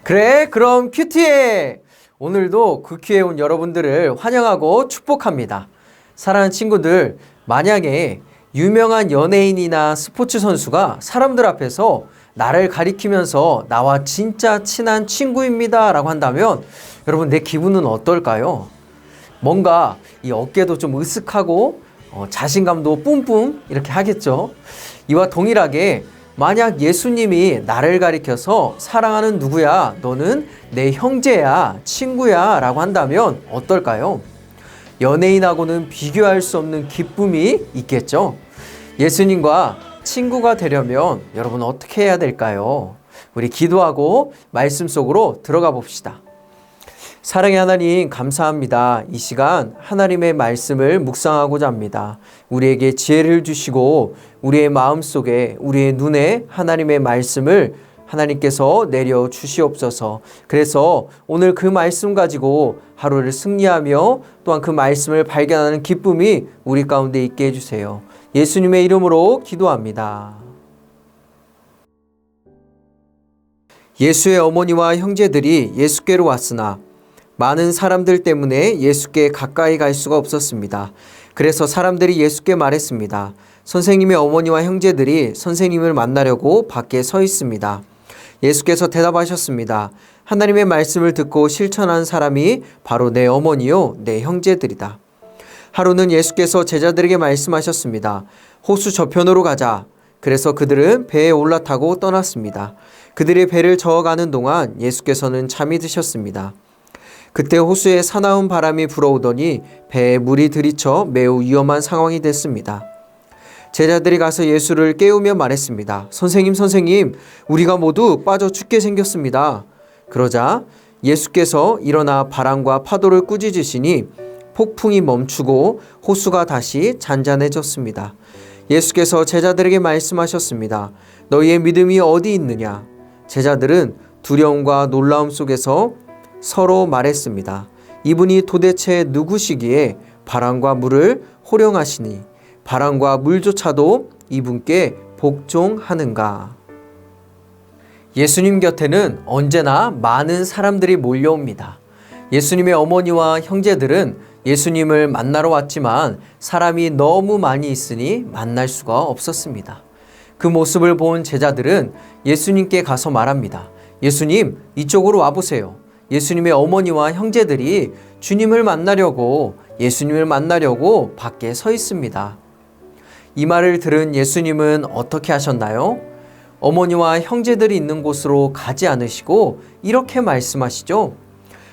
그래, 그럼 큐티해! 오늘도 굿큐에 온 여러분들을 환영하고 축복합니다. 사랑하는 친구들, 만약에 유명한 연예인이나 스포츠 선수가 사람들 앞에서 나를 가리키면서 나와 진짜 친한 친구입니다 라고 한다면 여러분 내 기분은 어떨까요? 뭔가 이 어깨도 좀 으쓱하고 자신감도 뿜뿜 이렇게 하겠죠. 이와 동일하게 만약 예수님이 나를 가리켜서 사랑하는 누구야, 너는 내 형제야, 친구야 라고 한다면 어떨까요? 연예인하고는 비교할 수 없는 기쁨이 있겠죠. 예수님과 친구가 되려면 여러분 어떻게 해야 될까요? 우리 기도하고 말씀 속으로 들어가 봅시다. 사랑의 하나님 감사합니다. 이 시간 하나님의 말씀을 묵상하고자 합니다. 우리에게 지혜를 주시고 우리의 마음속에 우리의 눈에 하나님의 말씀을 하나님께서 내려 주시옵소서. 그래서 오늘 그 말씀 가지고 하루를 승리하며 또한 그 말씀을 발견하는 기쁨이 우리 가운데 있게 해주세요. 예수님의 이름으로 기도합니다. 예수의 어머니와 형제들이 예수께로 왔으나 많은 사람들 때문에 예수께 가까이 갈 수가 없었습니다. 그래서 사람들이 예수께 말했습니다. 선생님의 어머니와 형제들이 선생님을 만나려고 밖에 서 있습니다. 예수께서 대답하셨습니다. 하나님의 말씀을 듣고 실천한 사람이 바로 내 어머니요, 내 형제들이다. 하루는 예수께서 제자들에게 말씀하셨습니다. 호수 저편으로 가자. 그래서 그들은 배에 올라타고 떠났습니다. 그들의 배를 저어가는 동안 예수께서는 잠이 드셨습니다. 그때 호수에 사나운 바람이 불어오더니 배에 물이 들이쳐 매우 위험한 상황이 됐습니다. 제자들이 가서 예수를 깨우며 말했습니다. 선생님, 우리가 모두 빠져 죽게 생겼습니다. 그러자 예수께서 일어나 바람과 파도를 꾸짖으시니 폭풍이 멈추고 호수가 다시 잔잔해졌습니다. 예수께서 제자들에게 말씀하셨습니다. 너희의 믿음이 어디 있느냐? 제자들은 두려움과 놀라움 속에서 서로 말했습니다. 이분이 도대체 누구시기에 바람과 물을 호령하시니 바람과 물조차도 이분께 복종하는가? 예수님 곁에는 언제나 많은 사람들이 몰려옵니다. 예수님의 어머니와 형제들은 예수님을 만나러 왔지만 사람이 너무 많이 있으니 만날 수가 없었습니다. 그 모습을 본 제자들은 예수님께 가서 말합니다. 예수님, 이쪽으로 와보세요. 예수님의 어머니와 형제들이 주님을 만나려고 예수님을 만나려고 밖에 서 있습니다. 이 말을 들은 예수님은 어떻게 하셨나요? 어머니와 형제들이 있는 곳으로 가지 않으시고 이렇게 말씀하시죠.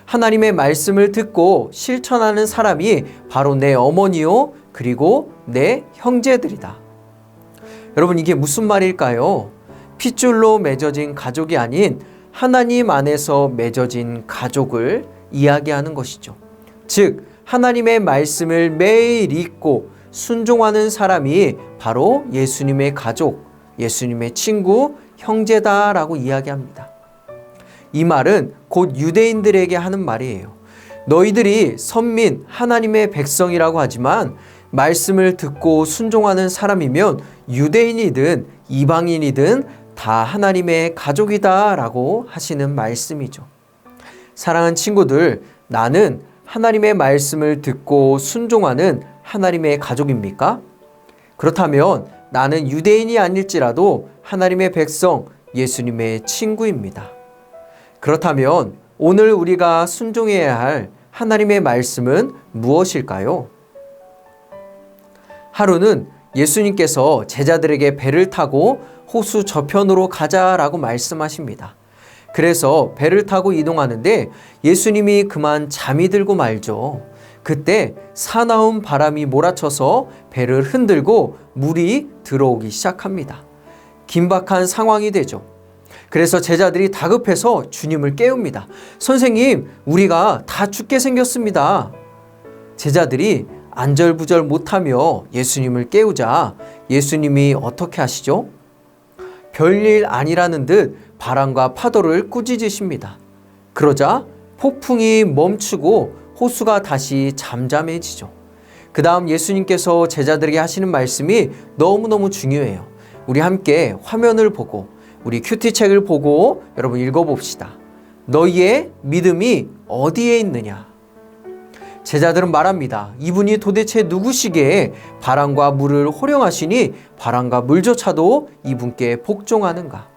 하나님의 말씀을 듣고 실천하는 사람이 바로 내 어머니요, 그리고 내 형제들이다. 여러분, 이게 무슨 말일까요? 핏줄로 맺어진 가족이 아닌 하나님 안에서 맺어진 가족을 이야기하는 것이죠. 즉, 하나님의 말씀을 매일 읽고 순종하는 사람이 바로 예수님의 가족, 예수님의 친구, 형제다라고 이야기합니다. 이 말은 곧 유대인들에게 하는 말이에요. 너희들이 선민 하나님의 백성이라고 하지만 말씀을 듣고 순종하는 사람이면 유대인이든 이방인이든 다 하나님의 가족이다 라고 하시는 말씀이죠. 사랑하는 친구들, 나는 하나님의 말씀을 듣고 순종하는 하나님의 가족입니까? 그렇다면 나는 유대인이 아닐지라도 하나님의 백성, 예수님의 친구입니다. 그렇다면 오늘 우리가 순종해야 할 하나님의 말씀은 무엇일까요? 하루는 예수님께서 제자들에게 배를 타고 호수 저편으로 가자라고 말씀하십니다. 그래서 배를 타고 이동하는데 예수님이 그만 잠이 들고 말죠. 그때 사나운 바람이 몰아쳐서 배를 흔들고 물이 들어오기 시작합니다. 긴박한 상황이 되죠. 그래서 제자들이 다급해서 주님을 깨웁니다. 선생님, 우리가 다 죽게 생겼습니다. 제자들이 안절부절 못하며 예수님을 깨우자 예수님이 어떻게 하시죠? 별일 아니라는 듯 바람과 파도를 꾸짖으십니다. 그러자 폭풍이 멈추고 호수가 다시 잠잠해지죠. 그 다음 예수님께서 제자들에게 하시는 말씀이 너무너무 중요해요. 우리 함께 화면을 보고 우리 큐티 책을 보고 여러분 읽어봅시다. 너희의 믿음이 어디에 있느냐? 제자들은 말합니다. 이분이 도대체 누구시기에 바람과 물을 호령하시니 바람과 물조차도 이분께 복종하는가?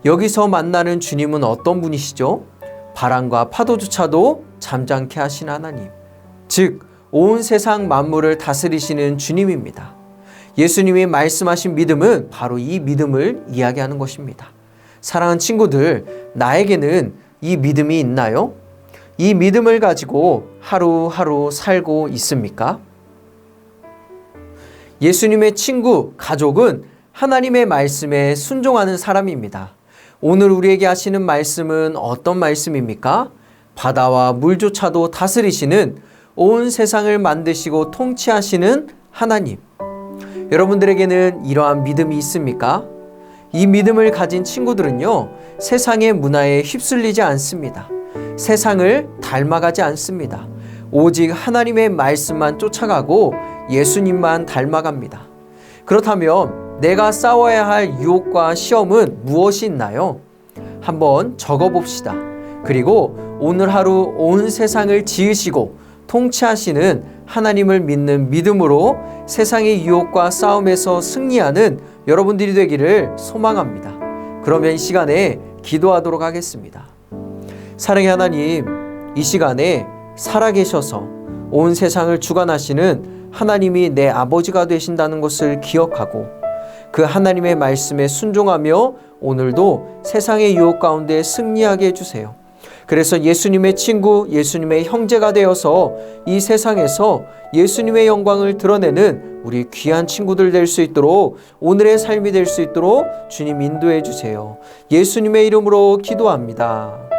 여기서 만나는 주님은 어떤 분이시죠? 바람과 파도조차도 잠잠케 하신 하나님, 즉 온 세상 만물을 다스리시는 주님입니다. 예수님이 말씀하신 믿음은 바로 이 믿음을 이야기하는 것입니다. 사랑하는 친구들, 나에게는 이 믿음이 있나요? 이 믿음을 가지고 하루하루 살고 있습니까? 예수님의 친구, 가족은 하나님의 말씀에 순종하는 사람입니다. 오늘 우리에게 하시는 말씀은 어떤 말씀입니까? 바다와 물조차도 다스리시는, 온 세상을 만드시고 통치하시는 하나님. 여러분들에게는 이러한 믿음이 있습니까? 이 믿음을 가진 친구들은요, 세상의 문화에 휩쓸리지 않습니다. 세상을 닮아가지 않습니다. 오직 하나님의 말씀만 쫓아가고 예수님만 닮아갑니다. 그렇다면 내가 싸워야 할 유혹과 시험은 무엇이 있나요? 한번 적어봅시다. 그리고 오늘 하루 온 세상을 지으시고 통치하시는 하나님을 믿는 믿음으로 세상의 유혹과 싸움에서 승리하는 여러분들이 되기를 소망합니다. 그러면 이 시간에 기도하도록 하겠습니다. 사랑의 하나님, 이 시간에 살아계셔서 온 세상을 주관하시는 하나님이 내 아버지가 되신다는 것을 기억하고 그 하나님의 말씀에 순종하며 오늘도 세상의 유혹 가운데 승리하게 해주세요. 그래서 예수님의 친구, 예수님의 형제가 되어서 이 세상에서 예수님의 영광을 드러내는 우리 귀한 친구들 될 수 있도록, 오늘의 삶이 될 수 있도록 주님 인도해 주세요. 예수님의 이름으로 기도합니다.